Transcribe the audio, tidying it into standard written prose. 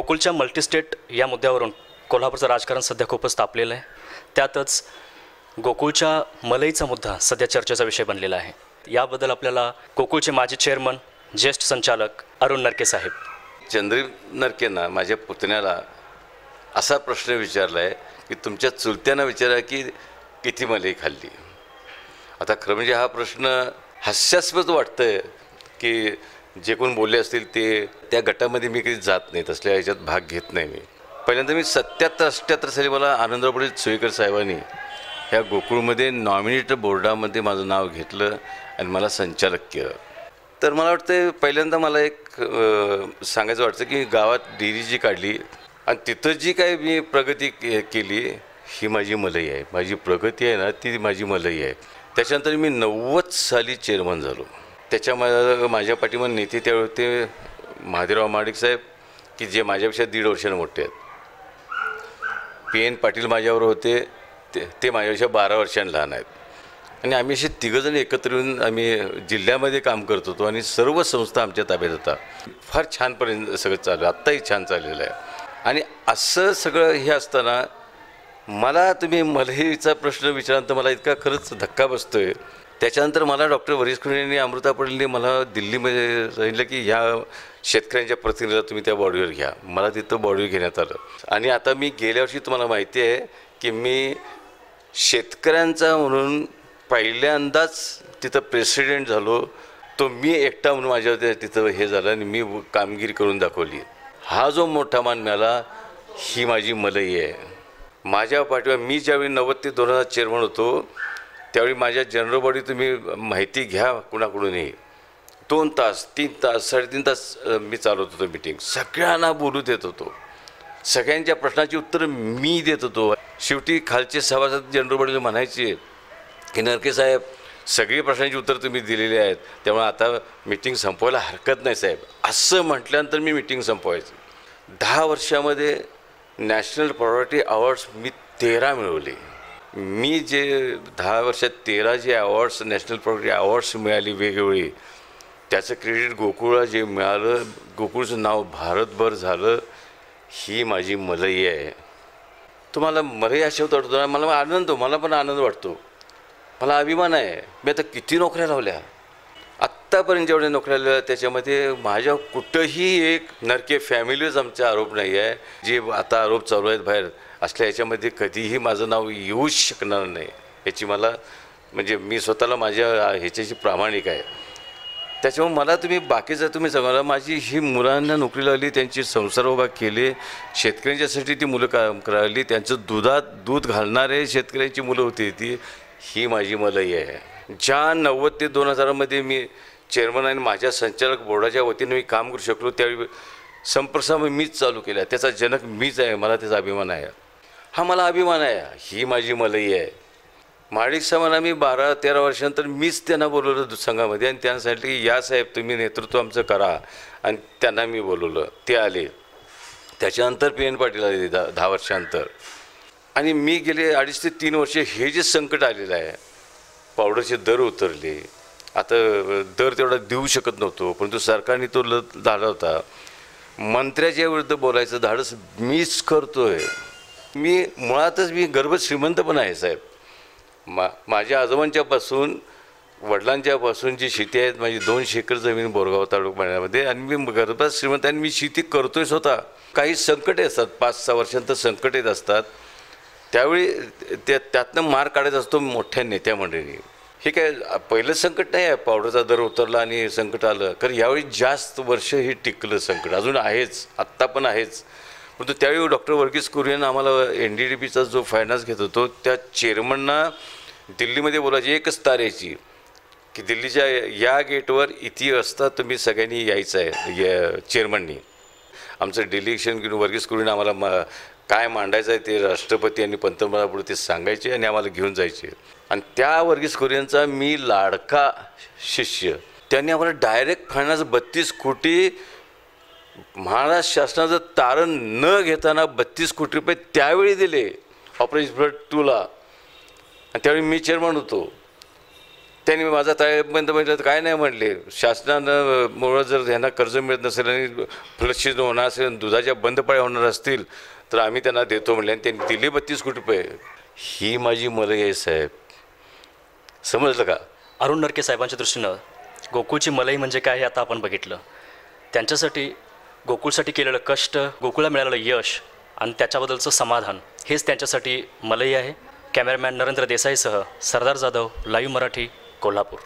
गोकुळच्या multi-state या मुद्द्यावरून कोल्हापूरचं राजकारण सध्या खूपच तापलेलं आहे. त्यातच गोकुळच्या मलईचा मुद्दा सध्या चर्चेचा विषय बनलेला आहे. याबद्दल आपल्याला गोकुळचे माजी चेअरमन ज्येष्ठ संचालक अरुण नरके साहेब. चंद्र नरकेंना माझ्या पुतण्याला असा प्रश्न विचारला आहे की तुमच्या चुलत्यांना विचारा की किती मलई खाल्ली. आता खरं म्हणजे हा प्रश्न हास्यास्पद वाटतं आहे की जे कोण बोलले असतील ते त्या गटामध्ये मी कधी जात नाही, तसल्या ह्याच्यात भाग घेत नाही. मी पहिल्यांदा मी 77-78 साली मला आनंदराव पाटील सोयकर साहेबांनी ह्या गोकुळमध्ये नॉमिनेट बोर्डामध्ये माझं नाव घेतलं आणि मला संचालक केलं. तर मला वाटतं पहिल्यांदा मला एक सांगायचं वाटतं की गावात डेअरी जी काढली आणि तिथं जी काय मी प्रगती केली ही माझी मलई आहे. माझी प्रगती आहे ना ती माझी मलई आहे. त्याच्यानंतर मी 90 साली चेअरमन झालो. त्याच्यामध्ये माझ्या पाठीमागे नेते त्यावेळी होते महादेवराव माडिक साहेब की जे माझ्यापेक्षा 1.5 वर्षांनी मोठे आहेत. PN पाटील माझ्यावर होते, ते माझ्यापेक्षा 12 वर्षांनी लहान आहेत. आणि आम्ही असे तिघंजण एकत्र येऊन आम्ही जिल्ह्यामध्ये काम करत होतो आणि सर्व संस्था आमच्या ताब्यात होता. फार छानपर्यंत सगळं चालू, आत्ताही छान चाललेलं आहे. आणि असं सगळं हे असताना मला तुम्ही मलईचा प्रश्न विचारल्यानंतर मला इतका खरंच धक्का बसतो आहे. त्याच्यानंतर मला डॉक्टर वरीश खुणे यांनी अमृता पटेलने मला दिल्लीमध्ये सांगितलं की ह्या शेतकऱ्यांच्या प्रतिनिधीला तुम्ही त्या बॉडीवर घ्या. मला तिथं बॉडीवर घेण्यात आलं. आणि आता मी गेल्या वर्षी तुम्हाला माहिती आहे की मी शेतकऱ्यांचा म्हणून पहिल्यांदाच तिथं प्रेसिडेंट झालो. तो मी एकटा म्हणून माझ्या तिथं हे झालं आणि मी कामगिरी करून दाखवली. हा जो मोठा मान मिळाला ही माझी मलई आहे. माझ्या पाठीवर मी ज्यावेळी 90 ते 2000 चेअरमन होतो त्यावेळी माझ्या जनरल बॉडी तुम्ही माहिती घ्या कुणाकडूनही 2 तास 3 तास 3.5 तास मी चालवत होतो मीटिंग. सगळ्यांना बोलू देत होतो, सगळ्यांच्या प्रश्नाची उत्तरं मी देत होतो. शेवटी खालचे सभासद जनरल बॉडीला म्हणायचे की नरके साहेब सगळी प्रश्नांची उत्तरं तुम्ही दिलेली आहेत त्यामुळे आता मीटिंग संपवायला हरकत नाही साहेब. असं म्हटल्यानंतर मी मीटिंग संपवायची. 10 वर्षामध्ये नॅशनल प्रायोरिटी अवॉर्ड्स मी 13 मिळवले. मी जे 10 वर्षात 13 जे अवॉर्ड्स नॅशनल प्रायोरिटी अवॉर्ड्स मिळाली वेगवेगळी, त्याचं क्रेडिट गोकुळला जे मिळालं, गोकुळचं नाव भारतभर झालं, ही माझी मलई आहे. तुम्हाला मलई अशा वाटतो ना, मला आनंद, मला पण आनंद वाटतो, मला अभिमान आहे. मी आता किती नोकऱ्या लावल्या, आत्तापर्यंत जेवढ्या नोकऱ्या लावल्या त्याच्यामध्ये माझ्या कुठंही एक नरके फॅमिलीच आमचा आरोप नाही आहे. जे आता आरोप चालू आहेत बाहेर असल्या ह्याच्यामध्ये कधीही माझं नाव येऊच शकणार नाही याची मला म्हणजे मी स्वतःला माझ्या ह्याच्याशी प्रामाणिक आहे. त्याच्यामुळे मला तुम्ही बाकीचं तुम्ही सांगा, माझी ही मुलांना नोकरी लागली, त्यांची संसार उभा केले, शेतकऱ्यांच्यासाठी ती मुलं काम करायली, त्यांचं दुधात दूध घालणारे शेतकऱ्यांची मुलं होती ती, ही माझी मलई आहे. ज्या 90 ते 2000 मी चेअरमन आणि माझ्या संचालक बोर्डाच्या वतीने मी काम करू शकलो त्यावेळी संप्रसार मीच चालू केला. त्याचा जनक मीच आहे, मला त्याचा अभिमान आहे. हा मला अभिमान आहे, ही माझी मलई आहे. माडिक साहेबांना मी 12-13 वर्षानंतर मीच त्यांना बोलवलं संघामध्ये आणि त्यांना सांगितलं की या साहेब तुम्ही नेतृत्व आमचं करा. आणि त्यांना मी बोलवलं, ते आले. त्याच्यानंतर PN पाटील आले 10 वर्षानंतर. आणि मी गेले 2.5 ते 3 वर्ष हे जे संकट आलेलं आहे, पावडरचे दर उतरले, आता दर तेवढा देऊ शकत नव्हतो परंतु सरकारने तो धाडला होता. मंत्र्याच्या विरुद्ध बोलायचं धाडस मीच करतोय. मी मुळातच मी गर्भ श्रीमंत पण आहे साहेब. माझ्या आजोबांच्यापासून वडिलांच्यापासून जी शेती आहेत माझी 200 एकर जमीन बोरगाव तालुक्यामध्ये आणि मी गर्भात श्रीमंत आणि मी शेती करतोय स्वतः. काही संकटे असतात, 5-6 वर्षांतर संकट येत असतात, त्यावेळी त्यातनं मार काढायचा असतो मोठ्या नेत्या मंडळींनी. हे काय पहिलं संकट नाही आहे, पावडरचा दर उतरला आणि संकट आलं, कारण यावेळी जास्त वर्ष हे टिकलं संकट, अजून आहेच, आत्ता पण आहेच. परंतु त्यावेळी डॉक्टर वर्गीस कुरियन आम्हाला NDDPचा जो फायनान्स घेत होतो त्या चेअरमनना दिल्लीमध्ये बोलायची एकच तारेची की दिल्लीच्या या गेटवर इथे असता तुम्ही सगळ्यांनी यायचं आहे. चेअरमननी आमचं डिलेक्शन घेऊन वर्गीस कुरियन आम्हाला काय मांडायचं आहे ते राष्ट्रपती आणि पंतप्रधानापुढे ते सांगायचे आणि आम्हाला घेऊन जायचे. आणि त्या वर्गीस कुरियनचा मी लाडका शिष्य, त्यांनी आम्हाला डायरेक्ट फायनान्स 32 कोटी महाराष्ट्र शासनाचं तारण न घेताना 32 कोटी रुपये त्यावेळी दिले ऑपरेशन फ्लड 2ला. आणि त्यावेळी मी चेअरमन होतो. त्यांनी माझा ताळेबंद म्हटलं तर काय नाही म्हणले, शासनानं मुळं जर ह्यांना कर्ज मिळत नसेल आणि फलशिजन होणार असेल, दुधाच्या बंद पाळ्या होणार असतील तर आम्ही त्यांना देतो म्हणले आणि त्यांनी दिले 32 कोटी रुपये. ही माझी मलई आहे साहेब, समजलं का? अरुण नरके साहेबांच्या दृष्टीनं गोकुळची मलई म्हणजे काय हे आता आपण बघितलं. त्यांच्यासाठी गोकुळसाठी केलेलं कष्ट, गोकुळला मिळालेलं यश आणि त्याच्याबद्दलचं समाधान हेच त्यांच्यासाठी मलई आहे. कॅमेरामॅन नरेंद्र देसाईसह सरदार जाधव, लाईव्ह मराठी, कोल्हापूर.